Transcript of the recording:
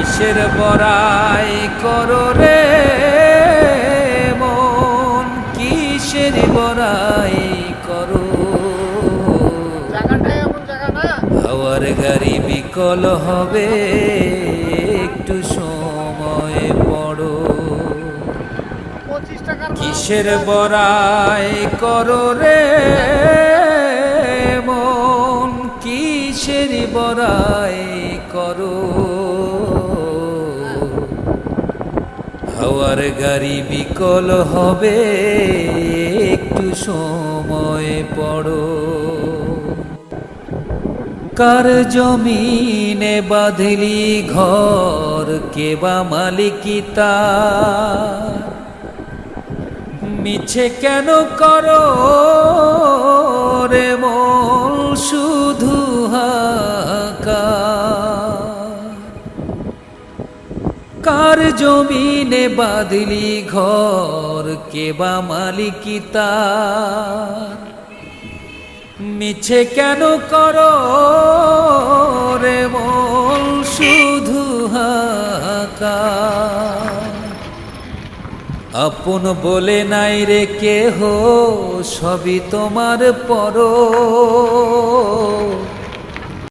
কিসের বড়াই করো রে মন, কিসের বড়াই করো। হাওয়ার গাড়ি বিকল হবে, একটু সময় পড়ো। কিসের বড়াই করো রে মন, কিসের বড়াই করো। হাওয়ার গাড়ি বিকল হবে, একটু সময় পড়ো। কার জমিনে বাঁধলি ঘর, কে বা মালিকি তার। মিছে কেন করো রে মন শুধু হাহাকার। কার জমিনে বাঁধলি ঘর, কে বা মালিকি তার। মিছে কেন করো রে মন শুধু হাহাকার। আপন বলে নাই রে কেহ, সবই তোমার পর।